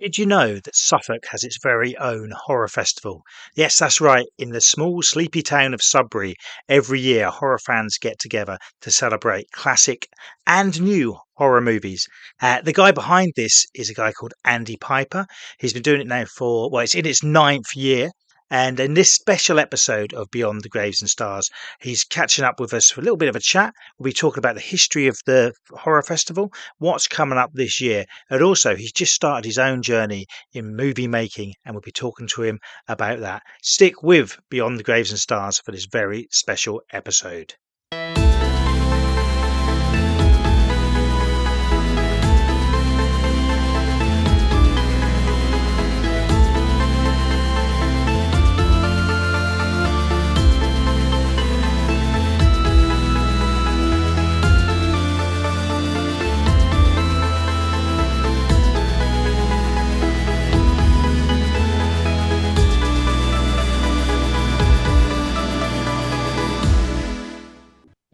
Did you know that Suffolk has its very own horror festival? Yes, that's right. In the small, sleepy town of Sudbury, every year horror fans get together to celebrate classic and new horror movies. The guy behind this is a guy called Andy Piper. He's been doing it now for, well, it's in its ninth year. And in this special episode of Beyond the Graves and Stars, he's catching up with us for a little bit of a chat. We'll be talking about the history of the horror festival, what's coming up this year, and also, he's just started his own journey in movie making, and we'll be talking to him about that. Stick with Beyond the Graves and Stars for this very special episode.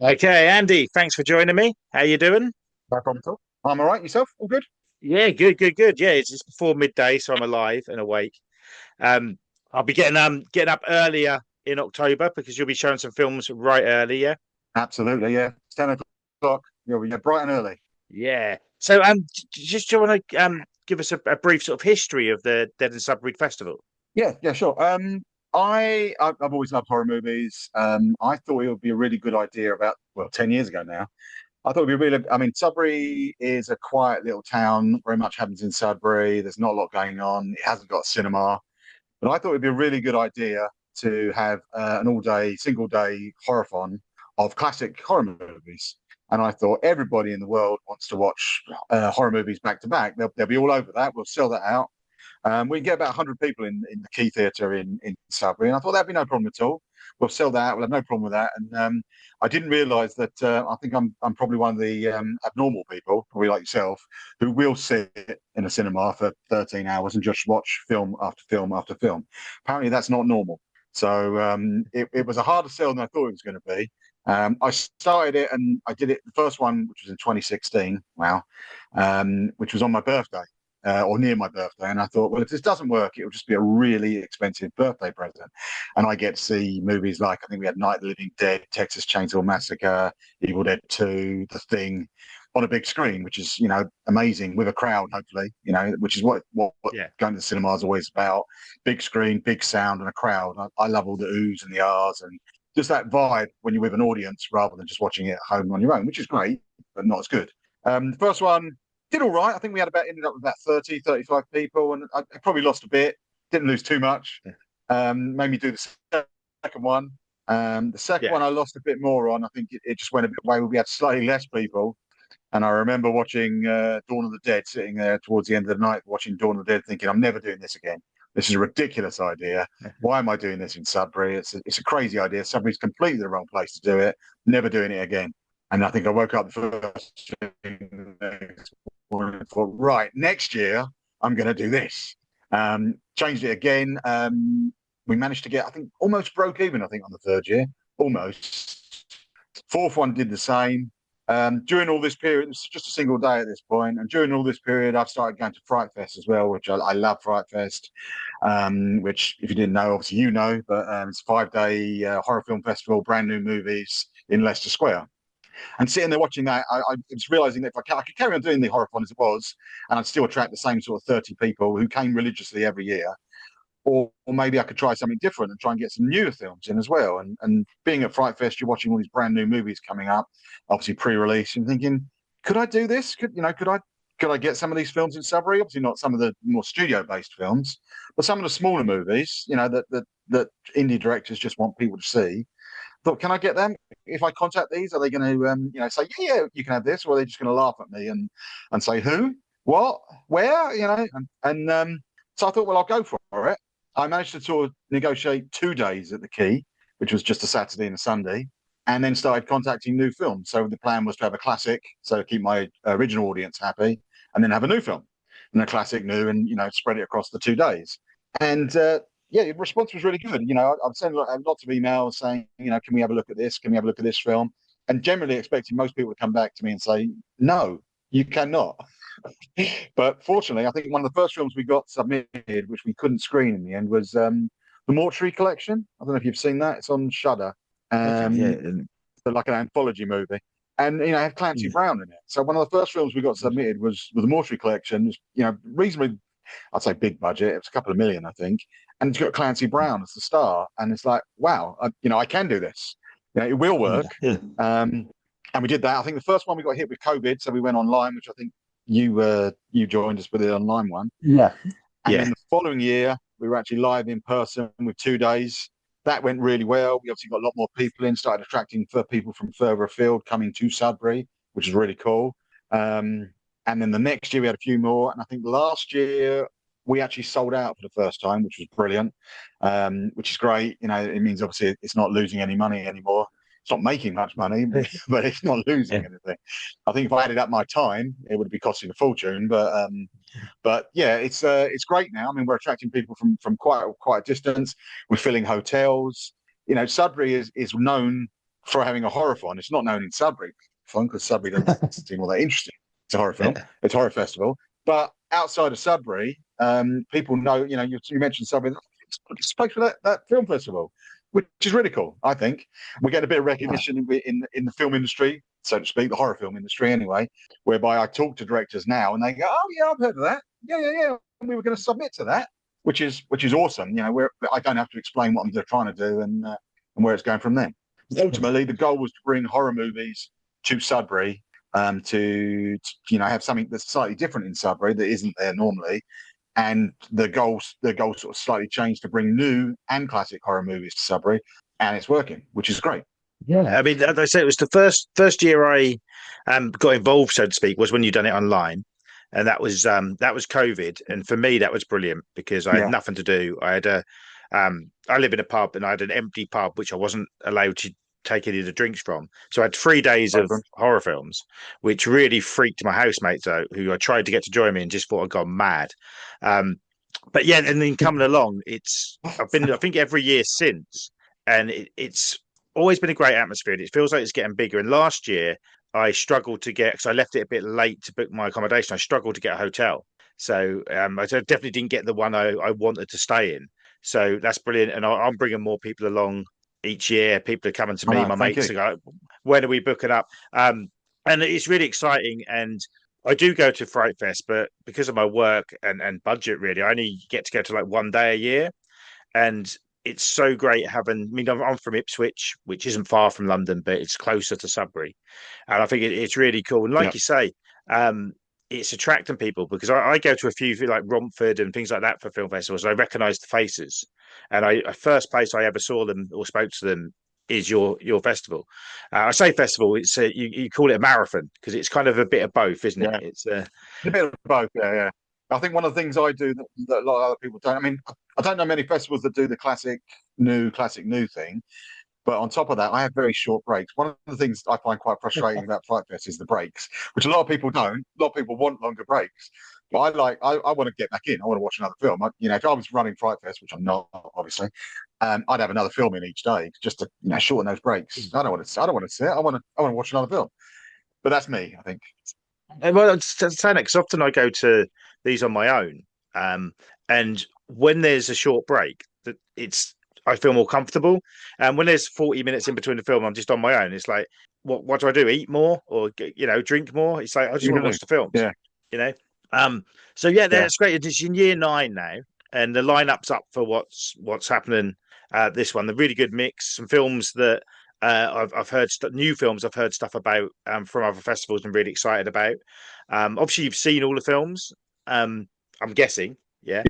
Okay, Andy, thanks for joining me. How you doing? No problem at all. I'm all right. Yourself? All good? Yeah, good. Yeah, it's just before midday, so I'm alive and awake. Um, I'll be getting up earlier in October because you'll be showing some films right early. Yeah, Absolutely, yeah. It's 10 o'clock. Yeah, we're bright and early. yeah. So just do you want to give us a brief sort of history of the Dead and Suburied Festival? Yeah, sure. I've always loved horror movies. I thought it would be a really good idea about, well, 10 years ago now. I thought it'd be really, I mean, Sudbury is a quiet little town. Very much happens in Sudbury. There's not a lot going on. It hasn't got a cinema. But I thought it'd be a really good idea to have an all-day, single-day horror-thon of classic horror movies. And I thought everybody in the world wants to watch horror movies back to back. They'll be all over that. We'll sell that out. We can get about 100 people in the Key Theatre in Sudbury. And I thought that'd be no problem at all. We'll sell that out. We'll have no problem with that. And I didn't realise that I think I'm probably one of the abnormal people, probably like yourself, who will sit in a cinema for 13 hours and just watch film after film after film. Apparently, that's not normal. So it was a harder sell than I thought it was going to be. I started it and I did it. The first one, which was in 2016, wow, which was on my birthday. Or near my birthday, and I thought, well, if this doesn't work, it'll just be a really expensive birthday present. And I get to see movies like, I think we had Night of the Living Dead, Texas Chainsaw Massacre, Evil Dead 2, The Thing, on a big screen, which is, amazing with a crowd, hopefully, which is what Yeah. going to the cinema is always about. Big screen, big sound, and a crowd. I love all the oohs and the ahs and just that vibe when you're with an audience rather than just watching it at home on your own, which is great, but not as good. The first one did all right. I think we ended up with about 30, 35 people, and I probably lost a bit. Didn't lose too much. Made me do the second one. The second one I lost a bit more on. I think it just went a bit away. We had slightly less people. And I remember watching Dawn of the Dead, sitting there towards the end of the night, watching Dawn of the Dead, thinking, I'm never doing this again. This is a ridiculous idea. Why am I doing this in Sudbury? It's a crazy idea. Sudbury's completely the wrong place to do it. Never doing it again. And I think I woke up the first thing next morning and thought, right, next year I'm going to do this. Changed it again. We managed to get, I think, almost broke even, I think, on the third year. Almost. Fourth one did the same. During all this period, it's just a single day at this point, and during all this period, I've started going to Fright Fest as well, which I love Fright Fest, which, if you didn't know, obviously you know, but it's a 5-day horror film festival, brand new movies in Leicester Square. And sitting there watching that, I was realizing that if I could carry on doing the horror fun as it was, and I'd still attract the same sort of 30 people who came religiously every year, or maybe I could try something different and try and get some newer films in as well. And being at Fright Fest, you're watching all these brand new movies coming up, obviously pre-release, and thinking, could I do this? Could I get some of these films in Sudbury? Obviously not some of the more studio-based films, but some of the smaller movies, that indie directors just want people to see. Thought, can I get them? If I contact these, are they going to, say, yeah, you can have this, or are they just going to laugh at me and say, who, what, where, so I thought, well, I'll go for it. I managed to sort of negotiate 2 days at the Key, which was just a Saturday and a Sunday, and then started contacting new films. So the plan was to have a classic, so keep my original audience happy, and then have a new film, and a classic new, and spread it across the 2 days. And yeah, the response was really good. I've sent lots of emails saying, can we have a look at this? Can we have a look at this film? And generally expecting most people to come back to me and say, no, you cannot. But fortunately, I think one of the first films we got submitted, which we couldn't screen in the end, was the Mortuary Collection. I don't know if you've seen that. It's on Shudder. Okay, yeah, So like an anthology movie, and it had Clancy yeah, Brown in it. So one of the first films we got submitted was the Mortuary Collection. Reasonably, I'd say big budget. It was a couple of million, I think, and it's got Clancy Brown as the star, and it's like, wow, I can do this. It will yeah, work. yeah, And we did that. I think the first one we got hit with COVID, so we went online, which I think you joined us with the online one. yeah, And yeah. then the following year, we were actually live in person with 2 days. That went really well. We obviously got a lot more people in, started attracting people from further afield coming to Sudbury, which is really cool. And then the next year we had a few more. And I think last year we actually sold out for the first time, which was brilliant, which is great. It means obviously it's not losing any money anymore. It's not making much money, but it's not losing Yeah. anything. I think if I added up my time, it would be costing a fortune. But yeah, it's great now. I mean, we're attracting people from quite a distance. We're filling hotels. Sudbury is known for having a horror-thon. It's not known in Sudbury fun because Sudbury doesn't seem all that interesting. It's a horror film. Yeah. It's a horror festival. But outside of Sudbury, people know. You mentioned Sudbury. It's supposed for that film festival, which is really cool. I think we get a bit of recognition in the film industry, so to speak, the horror film industry anyway. Whereby I talk to directors now, and they go, "Oh yeah, I've heard of that. Yeah, yeah, yeah. We were going to submit to that." Which is awesome. Where I don't have to explain what I'm trying to do and where it's going from there. Ultimately, the goal was to bring horror movies to Sudbury, to have something that's slightly different in Sudbury that isn't there normally. And the goal sort of slightly changed to bring new and classic horror movies to Sudbury, and it's working, which is great. Yeah, I mean, as I say, it was the first year I got involved, so to speak, was when you done it online, and that was COVID, and for me that was brilliant because I had Yeah, nothing to do. I live in a pub and I had an empty pub which I wasn't allowed to take any of the drinks from, so I had 3 days of open. horror films, which really freaked my housemates out, who I tried to get to join me and just thought I'd gone mad. Um, but yeah, and then coming along, I've been I think every year since, and it's always been a great atmosphere. And it feels like it's getting bigger. And last year I struggled to get because I left it a bit late to book my accommodation. I struggled to get a hotel, so I definitely didn't get the one I wanted to stay in. So that's brilliant, and I'm bringing more people along each year. People are coming to I me, know. my Thank mates you. are going, when are we booking up? And it's really exciting. And I do go to Fright Fest, but because of my work and budget, really, I only get to go to like one day a year. And it's so great having. I mean, I'm from Ipswich, which isn't far from London, but it's closer to Sudbury, and I think it's really cool. And Yeah, like you say, um, it's attracting people because I go to a few like Romford and things like that for film festivals. And I recognise the faces, and first place I ever saw them or spoke to them is your festival. I say festival; you call it a marathon because it's kind of a bit of both, isn't it? yeah. It's A bit of both. Yeah, yeah. I think one of the things I do that a lot of other people don't. I mean, I don't know many festivals that do the classic new thing. But on top of that, I have very short breaks. One of the things I find quite frustrating about Fright Fest is the breaks, which a lot of people don't. A lot of people want longer breaks. But I want to get back in. I want to watch another film. If I was running Fright Fest, which I'm not, obviously, I'd have another film in each day just to shorten those breaks. I don't want to sit. I want to watch another film. But that's me, I think. Well, I'm saying that because often I go to these on my own, um, and when there's a short break, that it's I feel more comfortable. And when there's 40 minutes in between the film, I'm just on my own. It's like, what do I do? Eat more or drink more? It's like I just You want to do. watch the films, Yeah, you know. So yeah, yeah. that's great. It's in year 9 now, and the lineup's up for what's happening. This one, the really good mix, some films that I've heard new films I've heard stuff about from other festivals and really excited about. Obviously, you've seen all the films. I'm guessing, yeah.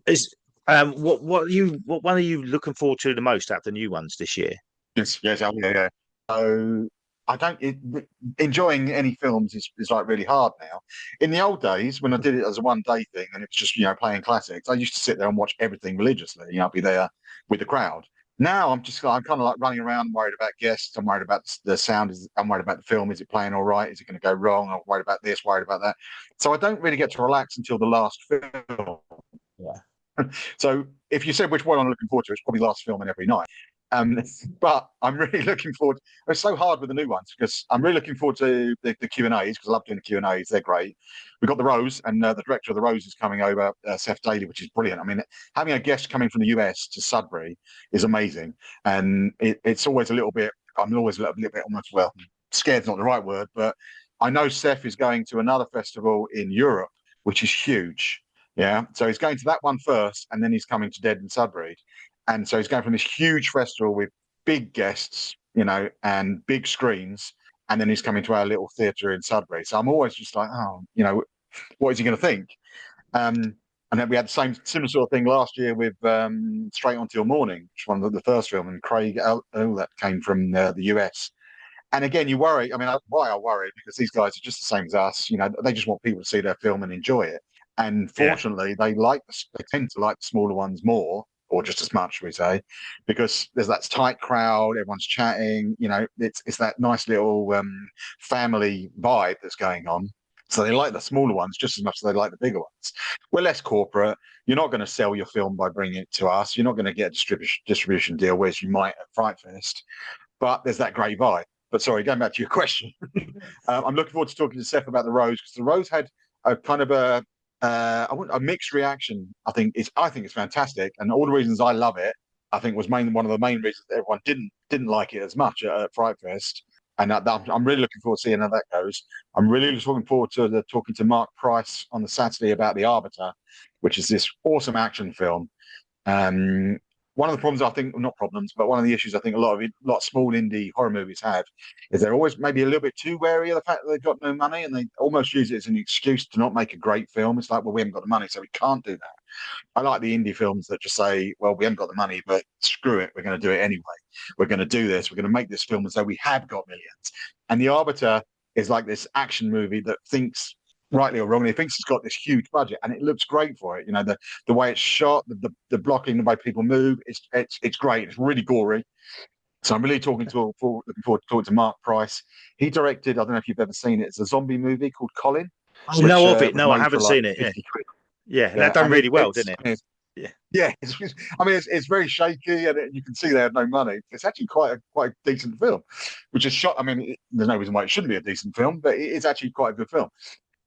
Is what one are you looking forward to the most out of the new ones this year? Yes, yes, yeah, yeah. So I don't enjoying any films is like really hard now. In the old days, when I did it as a 1 day thing, and it's just playing classics, I used to sit there and watch everything religiously. I'd be there with the crowd. Now I'm kind of like running around, worried about guests. I'm worried about the sound. I'm worried about the film. Is it playing all right? Is it going to go wrong? I'm worried about this, worried about that. So I don't really get to relax until the last film. Yeah. So if you said which one I'm looking forward to, it's probably last film and every night. Um, but I'm really looking forward. It's so hard with the new ones because I'm really looking forward to the Q and A's because I love doing the Q and A's. They're great. We've got the Rose, and the director of the Rose is coming over, Seth Daly, which is brilliant. I mean, having a guest coming from the US to Sudbury is amazing, and it's always a little bit. I'm always a little bit almost well, scared's not the right word, but I know Seth is going to another festival in Europe, which is huge. Yeah, so he's going to that one first, and then he's coming to Dead and Sudbury. And so he's going from this huge festival with big guests, and big screens. And then he's coming to our little theatre in Sudbury. So I'm always just like, oh, what is he going to think? And then we had the similar sort of thing last year with Straight On Till Morning, which was one of the first film, and Craig, that came from the US. And again, you worry. I mean, why I worry? Because these guys are just the same as us. They just want people to see their film and enjoy it. And Yeah, fortunately, they tend to like the smaller ones more, or just as much, we say, because there's that tight crowd, everyone's chatting. It's that nice little family vibe that's going on. So they like the smaller ones just as much as they like the bigger ones. We're less corporate. You're not going to sell your film by bringing it to us. You're not going to get a distribution deal, whereas you might at Fright Fest. But there's that great vibe. But sorry, going back to your question, I'm looking forward to talking to Seth about the Rose because the Rose had a kind of I want a mixed reaction. I think it's fantastic, and all the reasons I love it, I think was one of the main reasons that everyone didn't like it as much at Fright Fest. And I'm really looking forward to seeing how that goes. I'm really looking forward to talking to Mark Price on the Saturday about The Arbiter, which is this awesome action film. Um, One of the problems I think, not problems, but one of the issues I think a lot of small indie horror movies have is they're always maybe a little bit too wary of the fact that they've got no money, and they almost use it as an excuse to not make a great film. It's like, well, we haven't got the money, so we can't do that. I like the indie films that just say, well, we haven't got the money, but screw it, we're going to do it anyway. We're going to do this. We're going to make this film as though we have got millions. And The Arbiter is like this action movie that thinks, rightly or wrongly, thinks it's got this huge budget, and it looks great for it. The way it's shot, the blocking, the way people move, it's great. It's really gory. So I'm really looking forward to talking to Mark Price. He directed, I don't know if you've ever seen it, it's a zombie movie called Colin, I which know of it. was No, I made haven't for like seen it. Yeah, 50 quid. yeah, and that Yeah, done and really well, didn't it? Yeah, yeah, it's very shaky, and you can see they had no money. It's actually quite a decent film, which is shot. I mean, there's no reason why it shouldn't be a decent film, but it is actually quite a good film.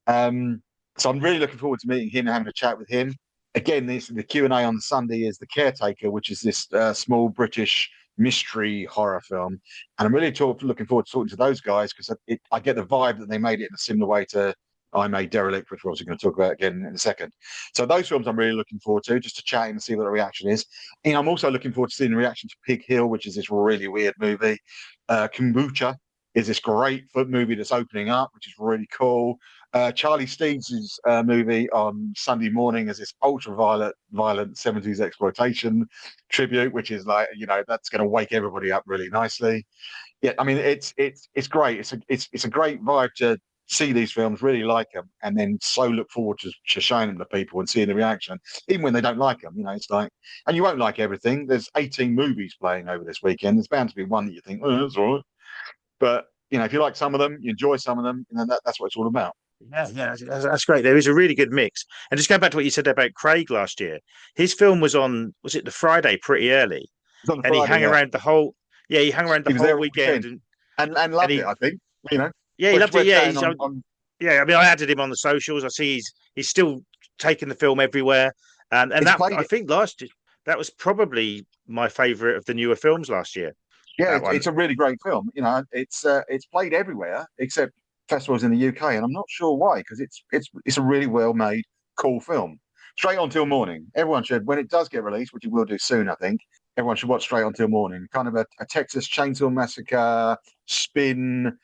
Um, so I'm really looking forward to meeting him and having a chat with him. Again, the Q&A on Sunday is The Caretaker, which is this small British mystery horror film. And I'm really looking forward to talking to those guys because I get the vibe that they made it in a similar way to I Made Derelict, which we're also going to talk about again in a second. So those films I'm really looking forward to, just to chat and see what the reaction is. And I'm also looking forward to seeing the reaction to Pig Hill, which is this really weird movie. Kombucha is this great movie that's opening up, which is really cool. Charlie Steeds' movie on Sunday morning is this violent 70s exploitation tribute, which is like, that's going to wake everybody up really nicely. Yeah, I mean, it's great. It's a great vibe to see these films, really like them, and then so look forward to showing them to people and seeing the reaction, even when they don't like them. It's like, and you won't like everything. There's 18 movies playing over this weekend. There's bound to be one that you think, oh, that's all right. But if you like some of them, you enjoy some of them, that's what it's all about. yeah, that's great. There is a really good mix. And just going back to what you said about Craig last year, his film was on, was it the Friday pretty early, It's on the and he Friday, hung yeah. around the whole, yeah, he hung around the He was whole there all weekend, weekend and and loved it. he, I think you know yeah, he loved it. we're Yeah, chatting on. yeah. I mean, I added him on the socials. I see he's still taking the film everywhere, and It's that played I it. think last year that was probably my favourite of the newer films last year. Yeah, That one. it's a really great film. It's played everywhere except festivals in the UK, and I'm not sure why because it's a really well made, cool film. Straight on till morning. Everyone should, when it does get released, which it will do soon, I think. Everyone should watch Straight on till morning. Kind of a Texas Chainsaw Massacre spin,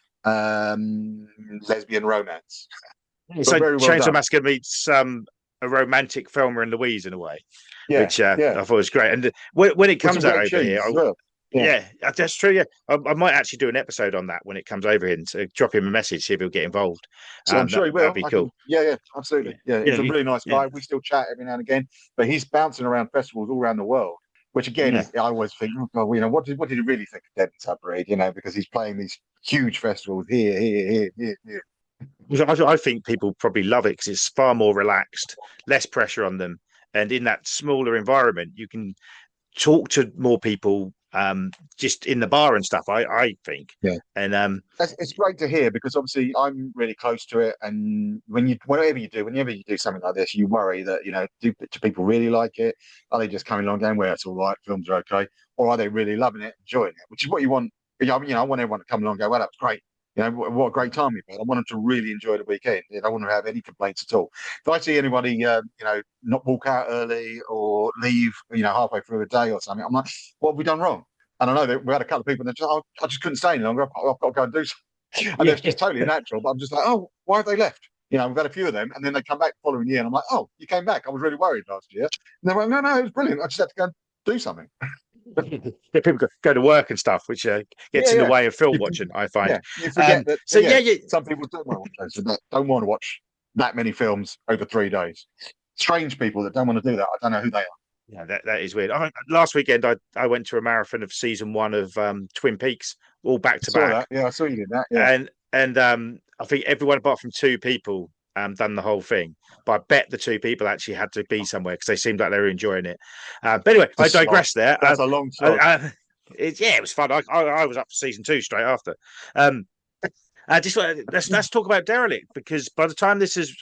lesbian romance, but So very well Chainsaw done. Massacre meets a romantic Thelma and Louise in a way, Yeah, which yeah, I thought was great. And when it with some comes out great over here, cheese as well. Yeah. yeah, that's true. Yeah, I might actually do an episode on that when it comes over here and so drop him a message, see if he'll get involved. So I'm sure he That'd will. be I cool. can, yeah, Yeah, absolutely. Yeah, yeah, he's a really nice yeah, guy. We still chat every now and again, but he's bouncing around festivals all around the world, which again yeah. is, I always think, oh God, what did he really think of Dead and Suburied? Because he's playing these huge festivals here. I think people probably love it because it's far more relaxed, less pressure on them, and in that smaller environment, you can talk to more people just in the bar and stuff. I think, Yeah. and It's great to hear because obviously I'm really close to it, and whenever you do something like this, you worry that do people really like it? Are they just coming along going, "Well, it's all right, films are okay," or are they really loving it, enjoying it? Which is what you want. I want everyone to come along and go, "Well, that was great." What a great time we've had. I want them to really enjoy the weekend. I don't want to have any complaints at all. If I see anybody, not walk out early or leave, halfway through a day or something, I'm like, "What have we done wrong?" And I know that we had a couple of people that just, oh, I just couldn't stay any longer. I've got to go and do something. And it's yeah, just totally natural. But I'm just like, oh, why have they left? We've had a few of them. And then they come back the following year. And I'm like, oh, you came back. I was really worried last year. And they're like, no, it was brilliant. I just had to go and do something. yeah, people go to work and stuff, which gets Yeah, in the yeah. way of film You, watching, I find. yeah, you forget that, So yeah, yeah, yeah, some people don't want to watch that many films over 3 days. Strange people that don't want to do that. I don't know who they are. yeah, that is weird. Last weekend, I went to a marathon of season one of Twin Peaks, all back I to saw back, that. Yeah, I saw you did that. Yeah. and I think everyone apart from two people done the whole thing. But I bet the two people actually had to be somewhere because they seemed like they were enjoying it. But anyway, I Just slog. digress there. That's a long slog. It was fun. I was up for season two straight after. Um, just let's talk about Derelict because by the time this is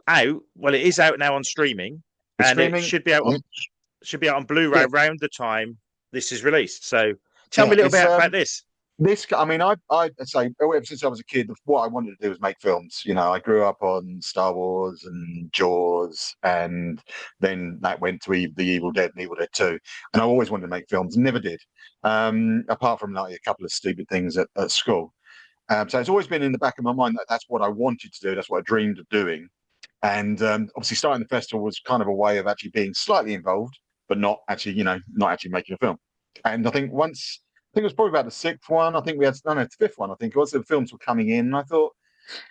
out, well, it is out now on streaming, The and it streaming, should be out on Blu-ray yeah, around the time this is released. So, tell me yeah. a little It's bit about this. This, I mean, I say ever since I was a kid, what I wanted to do was make films. I grew up on Star Wars and Jaws, and then that went to The Evil Dead and Evil Dead 2. And I always wanted to make films, and never did. Apart from like a couple of stupid things at school. So it's always been in the back of my mind that that's what I wanted to do. That's what I dreamed of doing. And obviously, starting the festival was kind of a way of actually being slightly involved, but not actually, not actually making a film. And I think it was probably about the sixth one. I think we had, no, no, the fifth one. I think it was. The films were coming in, and I thought,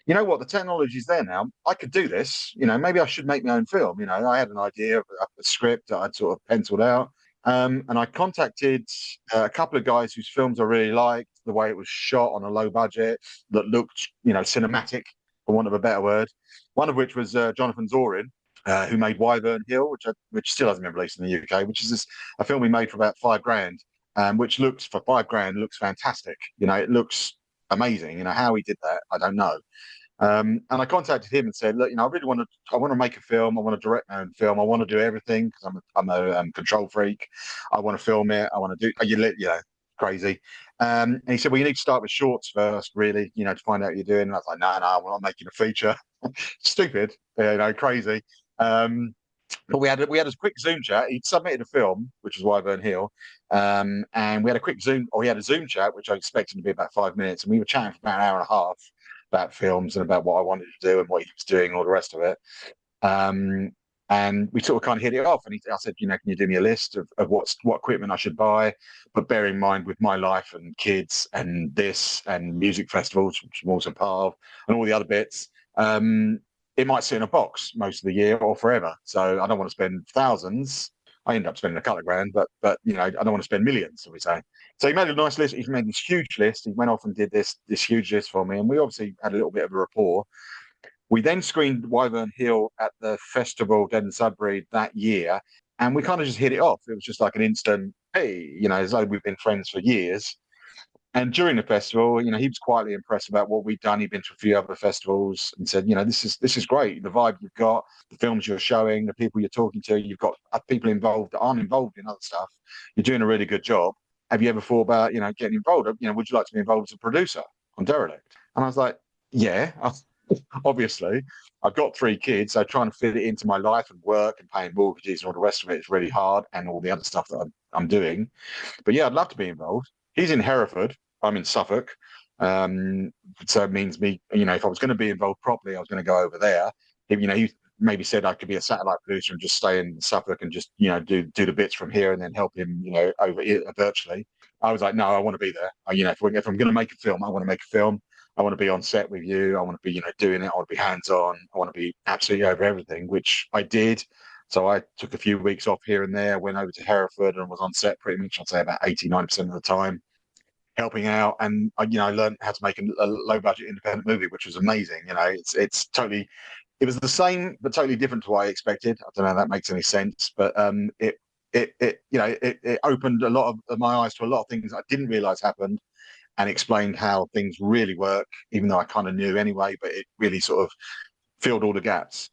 you know what, the technology's there now. I could do this. Maybe I should make my own film. I had an idea of a script that I'd sort of penciled out. And I contacted a couple of guys whose films I really liked, the way it was shot on a low budget, that looked, cinematic, for want of a better word. One of which was Jonathan Zorin, who made Wyvern Hill, which still hasn't been released in the UK, which is a film we made for about 5 grand, which looks for 5 grand looks fantastic. It looks amazing. How he did that, I don't know. And I contacted him and said, look, I really I want to make a film. I want to direct my own film. I want to do everything because I'm a control freak. I want to film it. I want to do, crazy. And he said, well, you need to start with shorts first, really, to find out what you're doing. And I was like, no, I'm not making a feature. Stupid, crazy. But we had a quick Zoom chat. He'd submitted a film, which was Wyvern Hill, and we had a quick Zoom, or he had a Zoom chat, which I expected to be about 5 minutes, and we were chatting for about an hour and a half about films and about what I wanted to do and what he was doing, and all the rest of it. Um, and we sort of kind of hit it off. And I said, can you do me a list of what equipment I should buy? But bear in mind, with my life and kids and this and music festivals, which I'm also part of, and all the other bits, it might sit in a box most of the year or forever. So I don't want to spend thousands. I end up spending a couple of grand, but I don't want to spend millions, so we say. So he made a nice list. He made this huge list. He went off and did this huge list for me, and we obviously had a little bit of a rapport. We then screened Wyvern Hill at the festival Dead and Sudbury that year, and we kind of just hit it off. It was just like an instant, hey, as though we've been friends for years. And during the festival, he was quietly impressed about what we'd done. He'd been to a few other festivals and said, this is great. The vibe you've got, the films you're showing, the people you're talking to, you've got people involved that aren't involved in other stuff. You're doing a really good job. Have you ever thought about, getting involved? Would you like to be involved as a producer on Derelict? And I was like, yeah, obviously. I've got 3 kids, so trying to fit it into my life and work and paying mortgages and all the rest of it is really hard, and all the other stuff that I'm doing. But yeah, I'd love to be involved. He's in Hereford. I'm in Suffolk. So it means me, if I was going to be involved properly, I was going to go over there. He maybe said I could be a satellite producer and just stay in Suffolk and just, do the bits from here and then help him, over virtually. I was like, no, I want to be there. If I'm going to make a film, I want to make a film. I want to be on set with you. I want to be, doing it. I want to be hands-on. I want to be absolutely over everything, which I did. So I took a few weeks off here and there, went over to Hereford and was on set pretty much, I'd say about 89% of the time, helping out. And I learned how to make a low budget independent movie, which was amazing. It's totally, it was the same but totally different to what I expected. I don't know if that makes any sense, but it opened a lot of my eyes to a lot of things I didn't realize happened, and explained how things really work, even though I kind of knew anyway. But it really sort of filled all the gaps.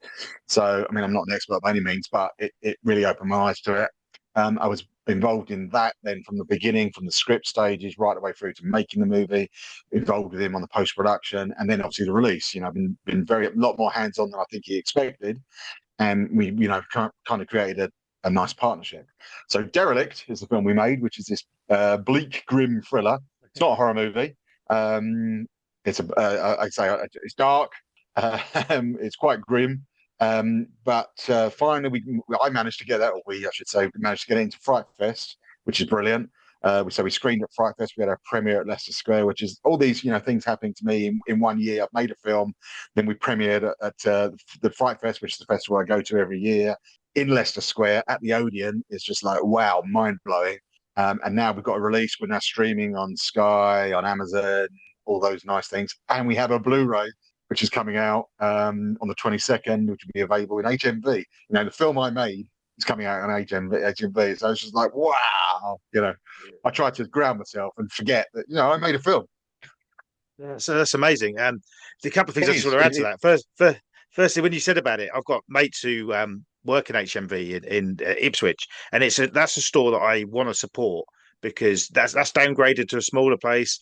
So, I mean, I'm not an expert by any means, but it really opened my eyes to it. I was involved in that then from the beginning, from the script stages right the way through to making the movie, involved with him on the post production, and then obviously the release. I've been very a lot more hands on than I think he expected, and we kind of created a nice partnership. So, Derelict is the film we made, which is this bleak, grim thriller. It's not a horror movie. It's I'd say it's dark. It's quite grim. But finally, I managed to get that, or I should say, we managed to get it into Fright Fest, which is brilliant. So we screened at Fright Fest. We had a premiere at Leicester Square, which is all these things happening to me in 1 year. I've made a film, then we premiered at the Fright Fest, which is the festival I go to every year in Leicester Square at the Odeon. It's just like wow, mind blowing. And now we've got a release. We're now streaming on Sky, on Amazon, all those nice things, and we have a Blu-ray which is coming out on the 22nd, which will be available in HMV. The film I made is coming out on HMV. So it's just like, wow. I try to ground myself and forget that, I made a film. Yeah, so that's amazing. A couple of things I just want to add to It, that. Firstly, when you said about it, I've got mates who work in HMV in Ipswich, and that's a store that I want to support because that's downgraded to a smaller place.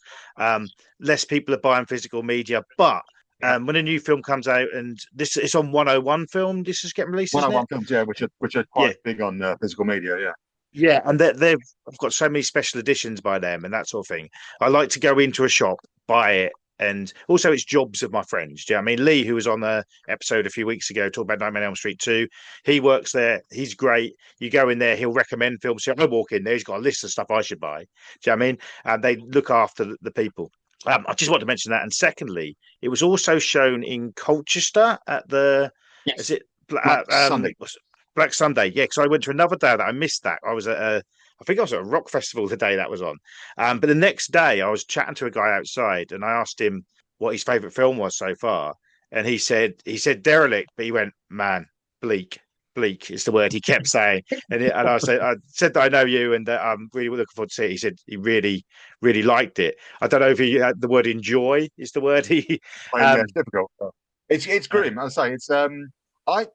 Less people are buying physical media, but when a new film comes out, and it's on 101 film, this is getting released, isn't it? 101 films, yeah, which are Yeah, quite big on physical media, yeah. yeah, and I've got so many special editions by them and that sort of thing. I like to go into a shop, buy it, and also it's jobs of my friends. Do you know what I mean? Lee, who was on the episode a few weeks ago, talking about Nightmare on Elm Street 2, he works there. He's great. You go in there, he'll recommend films. So I walk in there, he's got a list of stuff I should buy. Do you know what I mean? And they look after the people. I just want to mention that. And secondly, it was also shown in Colchester at is Yes. it Like Sunday. Black Sunday? Yeah, because I went to another day that I missed that. I think I was at a rock festival the day that was on. But the next day, I was chatting to a guy outside, and I asked him what his favorite film was so far, and he said Derelict, but he went, man, bleak. Bleak is the word he kept saying, and I said that I know you, and that I'm really looking forward to see it. He said he really, really liked it. I don't know if he the word enjoy is the word he. Well, yeah, Um, it's difficult. It's uh, grim. I say it's I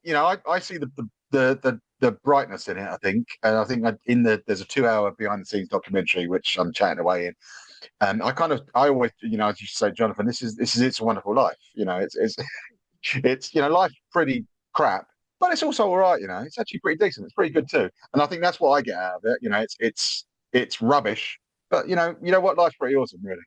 see the brightness in it. I think, and I think there's a 2 hour behind the scenes documentary which I'm chatting away in, and I always as you say, Jonathan, this is It's a Wonderful Life. It's life's pretty crap, but it's also all right. It's actually pretty decent. It's pretty good too, and I think that's what I get out of it. It's rubbish, but what, life's pretty awesome, really.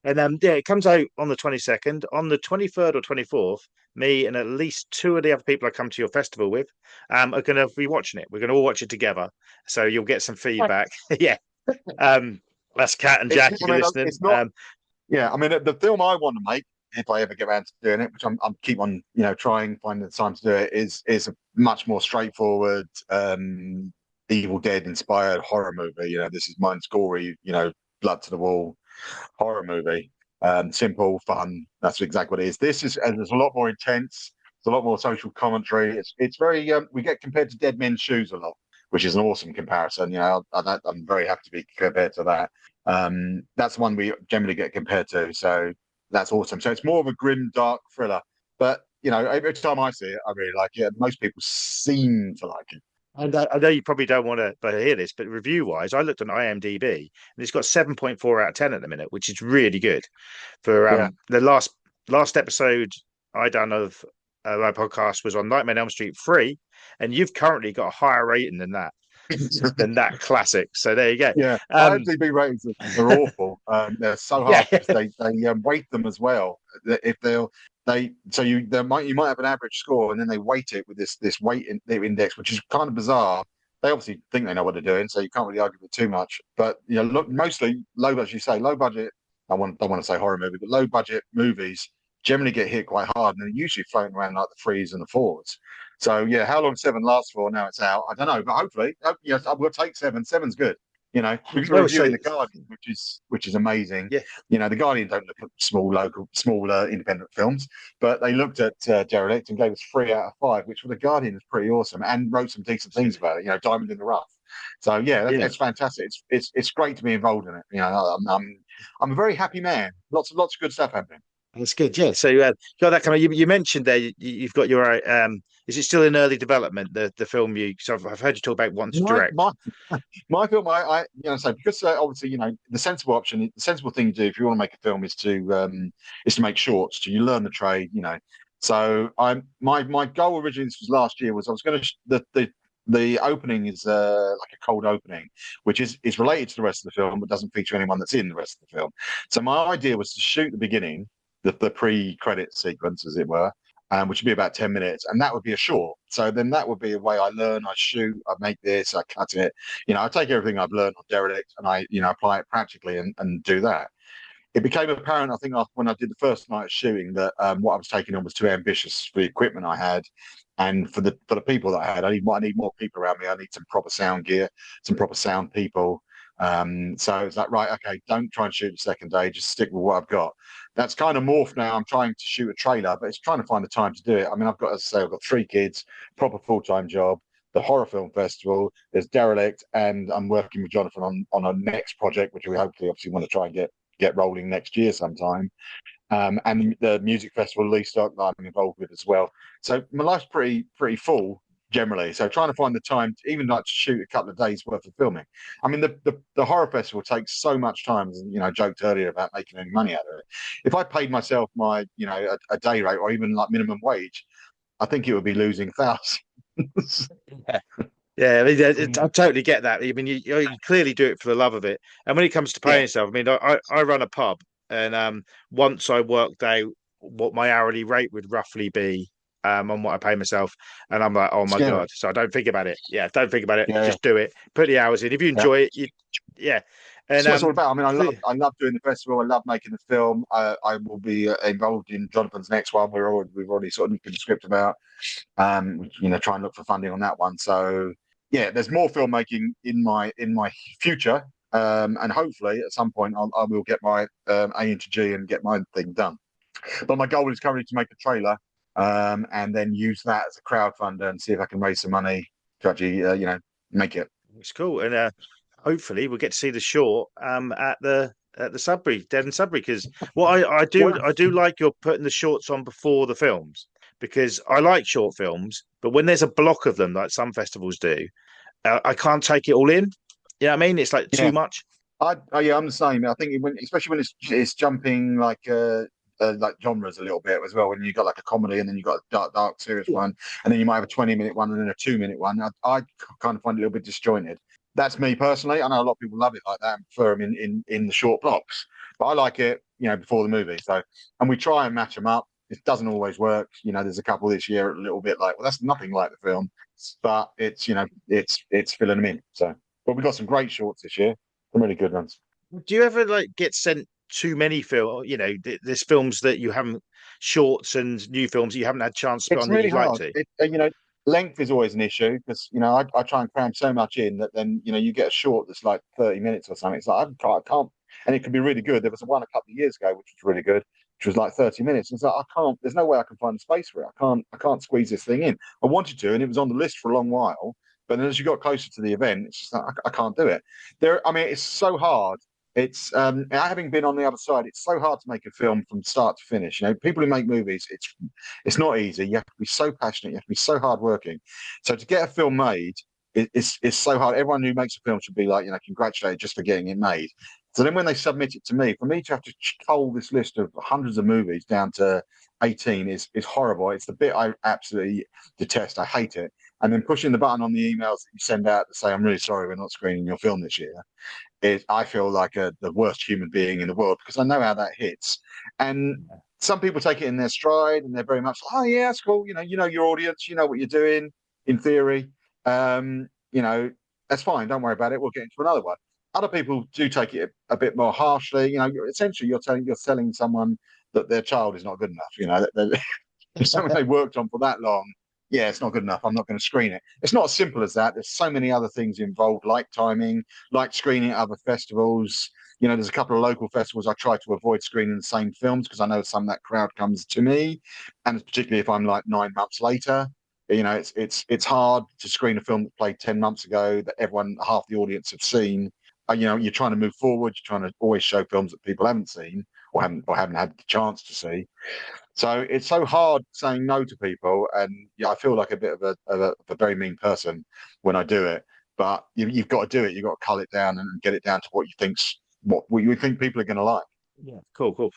And yeah, it comes out on the 22nd. On the 23rd or 24th, me and at least two of the other people I come to your festival with are going to be watching it. We're going to all watch it together. So you'll get some feedback. Yeah. That's Kat and Jack, if I you're mean, listening. it's not. Yeah, I mean, the film I want to make, if I ever get around to doing it, which I'm keep on, trying, finding the time to do it, is a much more straightforward, Evil Dead inspired horror movie. This is mine's gory, blood to the wall horror movie. Simple, fun. That's exactly what it is. This is, and there's a lot more intense. There's a lot more social commentary. It's very. We get compared to Dead Men's Shoes a lot, which is an awesome comparison. I'm very happy to be compared to that. That's one we generally get compared to. So that's awesome. So it's more of a grim, dark thriller. But every time I see it, I really like it. Most people seem to like it. And I know you probably don't want to hear this, but review wise, I looked on IMDb and it's got 7.4 out of 10 at the minute, which is really good. For Yeah. the last episode I done of my podcast was on Nightmare on Elm Street 3, and you've currently got a higher rating than that classic. So there you go. Yeah, Um, IMDb ratings are awful. They're so yeah, hard because they weight them as well. If they'll they so you might have an average score and then they weight it with this weight index, which is kind of bizarre. They obviously think they know what they're doing, so you can't really argue with it too much. But look, mostly low, as you say, low budget. Don't want to say horror movie, but low budget movies generally get hit quite hard, and they're usually floating around like the threes and the fours. So yeah, how long Seven lasts for? Now it's out. I don't know, but hopefully, yes, I will take Seven. Seven's good. We've got a no, review so in the Guardian, which is amazing. yeah, The Guardian don't look at smaller independent films, but they looked at Derelict and gave us 3 out of 5, which for the Guardian is pretty awesome, and wrote some decent things about it. Diamond in the Rough. So yeah, Yeah. it's fantastic. It's great to be involved in it. You know, I'm a very happy man. Lots of good stuff happening. That's good. Yeah. So got that kind of you mentioned there you've got your is it still in early development the film you so I've heard you talk about wanting to My direct. my my film, so because obviously, the sensible option, the sensible thing to do if you want to make a film is to make shorts. So you learn the trade, So my goal originally, this was last year, was I was going to the opening is like a cold opening, which is related to the rest of the film, but doesn't feature anyone that's in the rest of the film. So my idea was to shoot the beginning, the pre-credit sequence, as it were, which would be about 10 minutes, and that would be a short. So then that would be a way I learn, I shoot, I make this, I cut it. I take everything I've learned on Derelict and I, apply it practically and do that. It became apparent, I think, when I did the first night of shooting, that what I was taking on was too ambitious for the equipment I had, and for the people that I had. I need more people around me. I need some proper sound gear, some proper sound people. So it's like, right, okay, don't try and shoot the second day. Just stick with what I've got. That's kind of morphed now. I'm trying to shoot a trailer, but it's trying to find the time to do it. I mean, as I say, I've got 3 kids, proper full-time job, the horror film festival, there's Derelict, and I'm working with Jonathan on a next project, which we hopefully obviously want to try and get rolling next year sometime. And the music festival Leastock that I'm involved with as well. So my life's pretty full generally. So trying to find the time to even like to shoot a couple of days worth of filming. I mean, the horror festival takes so much time, as I joked earlier about making any money out of it. If I paid myself my a day rate or even like minimum wage, I think it would be losing thousands. Yeah. Yeah, I mean, I totally get that. I mean, you clearly do it for the love of it. And when it comes to paying Yeah, yourself, I mean, I run a pub, and once I worked out what my hourly rate would roughly be on what I pay myself, and I'm like, oh my scary. God. So I don't think about it. Yeah, don't think about it. Yeah, Just do it. Put the hours in. If you yeah. enjoy it, yeah. And That's what it's all about. I mean, I love doing the festival. I love making the film. I will be involved in Jonathan's next one. We've already sort of looked at the script about, try and look for funding on that one. So yeah, there's more filmmaking in my future, and hopefully at some point I will get my A into G and get my thing done. But my goal is currently to make a trailer, and then use that as a crowdfunder and see if I can raise some money to actually, make it. it's cool. And hopefully we'll get to see the short at the Sudbury, Dead and Sudbury. Because what Well, I do like you're putting the shorts on before the films because I like short films, but when there's a block of them like some festivals do, I can't take it all in. You know what I mean? It's like too yeah. much. Yeah, I'm the same. I think especially when it's jumping like genres a little bit as well. When you got like a comedy and then you got a dark serious Yeah. one, and then you might have a 20-minute one and then a 2-minute one. I kind of find it a little bit disjointed. That's me personally. I know a lot of people love it like that and prefer them in the short blocks, but I like it, before the movie. So, and we try and match them up. It doesn't always work. There's a couple this year a little bit like, well, that's nothing like the film, but it's filling them in. So, but we got some great shorts this year. Some really good ones. Do you ever like get sent too many film? There's films that you haven't shorts and new films that you haven't had chance to put It's on that really you'd like hard. to. Length is always an issue because I try and cram so much in that then you get a short that's like 30 minutes or something. It's like I can't, and it can be really good. There was one a couple of years ago which was really good, which was like 30 minutes. And it's like I can't. There's no way I can find the space for it. I can't squeeze this thing in. I wanted to, and it was on the list for a long while. But then as you got closer to the event, it's just like I can't do it. I mean, it's so hard. It's having been on the other side, it's so hard to make a film from start to finish. People who make movies, it's not easy. You have to be so passionate. You have to be so hardworking. So to get a film made, it's so hard. Everyone who makes a film should be like, congratulated just for getting it made. So then when they submit it to me, for me to have to cull this list of hundreds of movies down to 18 is horrible. It's the bit I absolutely detest. I hate it. And then pushing the button on the emails that you send out to say, I'm really sorry we're not screening your film this year. I feel like the worst human being in the world because I know how that hits. And some people take it in their stride and they're very much like, oh yeah, that's cool. You know your audience, you know what you're doing in theory. Um, you know, that's fine. Don't worry about it. We'll get into another one. Other people do take it a bit more harshly. Essentially you're telling someone that their child is not good enough. It's something they worked on for that long. Yeah, it's not good enough. I'm not going to screen it. It's not as simple as that. There's so many other things involved, like timing, like screening at other festivals. There's a couple of local festivals I try to avoid screening the same films because I know some of that crowd comes to me, and particularly if I'm like 9 months later. You know, it's hard to screen a film that played 10 months ago that everyone, half the audience have seen. You know, you're trying to move forward. You're trying to always show films that people haven't seen or haven't had the chance to see. So it's so hard saying no to people, and yeah, I feel like a bit of a very mean person when I do it. But you've got to do it. You've got to cull it down and get it down to what you think people are going to like. Yeah, cool, cool.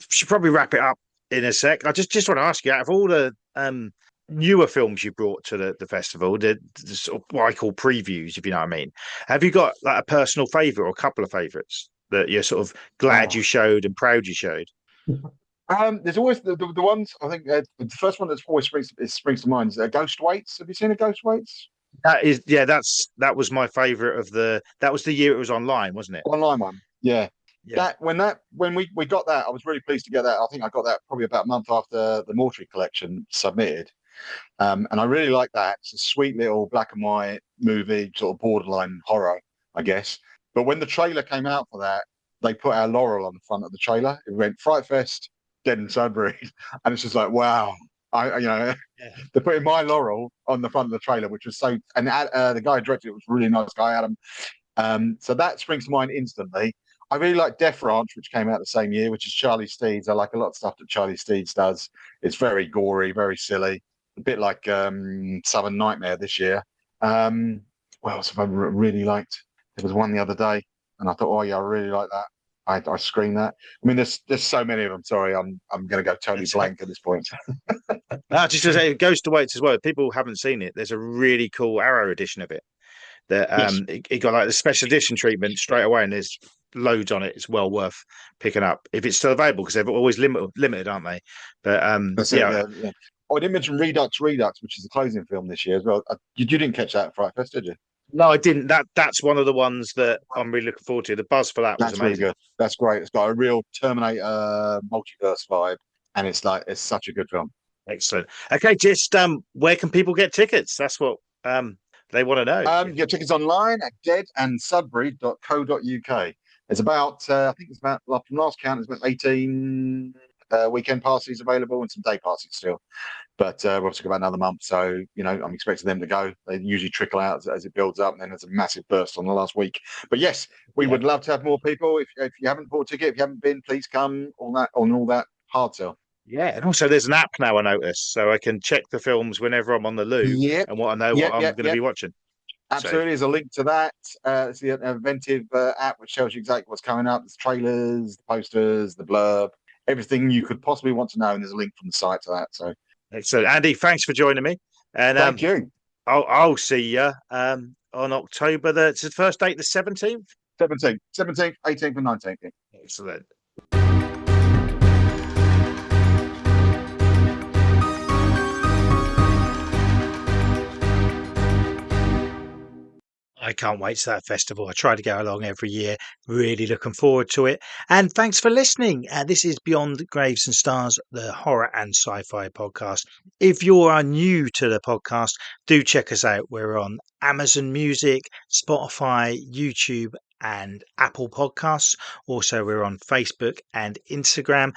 Should probably wrap it up in a sec. I just want to ask you, out of all the newer films you brought to the festival, the sort of what I call previews, if you know what I mean, have you got like a personal favourite or a couple of favourites that you're sort of glad Oh, you showed and proud you showed? there's always the ones I think the first one that's always springs to mind is Ghost Waits. Have you seen a Ghost Waits That is, yeah, that was my favourite of the. That was the year it was online, wasn't it? online one? Yeah, Yeah. when we got that, I was really pleased to get that. I think I got that probably about a month after the Mortuary Collection submitted. And I really like that. It's a sweet little black and white movie, sort of borderline horror, I guess. But when the trailer came out for that, they put our Laurel on the front of the trailer. It went Fright Fest, Dead and Sudbury, and it's just like, wow. Yeah. They're putting my Laurel on the front of the trailer, which was so. And the guy who directed it was a really nice guy, Adam. So that springs to mind instantly. I really like Death Ranch, which came out the same year, which is Charlie Steeds. I like a lot of stuff that Charlie Steeds does. It's very gory, very silly, a bit like Southern Nightmare this year. What else have I really liked? There was one the other day, and I thought, oh yeah, I really like that. I screened that. I mean, there's so many of them. Sorry, I'm going to go totally That's it. blank at this point. Just to say, it goes to Waits as well. If people haven't seen it, there's a really cool Arrow edition of it. That Yes, it got like the special edition treatment straight away, and there's loads on it. It's well worth picking up if it's still available because they're always limited, aren't they? But that's it. yeah, Yeah, yeah. Oh, I didn't mention Redux, which is the closing film this year as well. You didn't catch that at Fright Fest, did you? no, I didn't. That's one of the ones that I'm really looking forward to. The buzz for that was That's really amazing. good. That's great. It's got a real Terminator multiverse vibe, and it's such a good film. Excellent. Okay, just where can people get tickets? That's what they want to know. You get tickets online at deadandsudbury.co.uk. It's about, I think it's about, like, from last count, it's about 18 weekend passes available and some day passes still. But we've obviously got about another month. So, you know, I'm expecting them to go. They usually trickle out as it builds up, and then there's a massive burst on the last week. But yes, we Yeah. would love to have more people. If you haven't bought a ticket, if you haven't been, please come all that hard sell. Yeah, and also there's an app now I noticed, so I can check the films whenever I'm on the loo Yep, and what I know what yep, I'm yep, going to yep. be watching. So Absolutely. There's a link to that. It's the Inventive app, which tells you exactly what's coming up. There's trailers, the posters, the blurb, everything you could possibly want to know. And there's a link from the site to that. So excellent, Andy. Thanks for joining me, and thank you. I'll see you on October it's the first date, the 17th. 17th, 18th, and 19th. Yeah. Excellent. I can't wait to that festival. I try to go along every year. Really looking forward to it. And thanks for listening. This is Beyond Graves and Stars, the horror and sci-fi podcast. If you are new to the podcast, do check us out. We're on Amazon Music, Spotify, YouTube, and Apple Podcasts. Also, we're on Facebook and Instagram.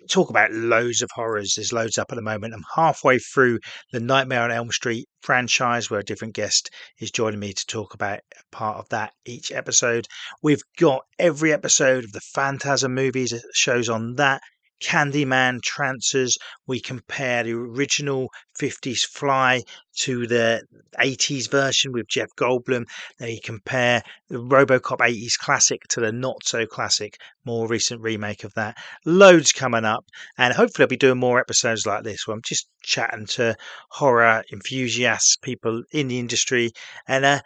Talk about loads of horrors. There's loads up at the moment. I'm halfway through the Nightmare on Elm Street franchise, where a different guest is joining me to talk about part of that each episode. We've got every episode of the Phantasm movies, shows on that. Candyman, Trancers. We compare the original 50s Fly to the 80s version with Jeff Goldblum. They compare the Robocop 80s classic to the not so classic, more recent remake of that. Loads coming up, and hopefully I'll be doing more episodes like this where I'm just chatting to horror enthusiasts, people in the industry, and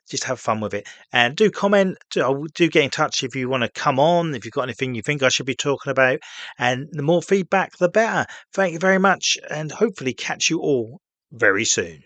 just have fun with it. And do comment, do get in touch if you want to come on, if you've got anything you think I should be talking about. And the more feedback, the better. Thank you very much, and hopefully catch you all very soon.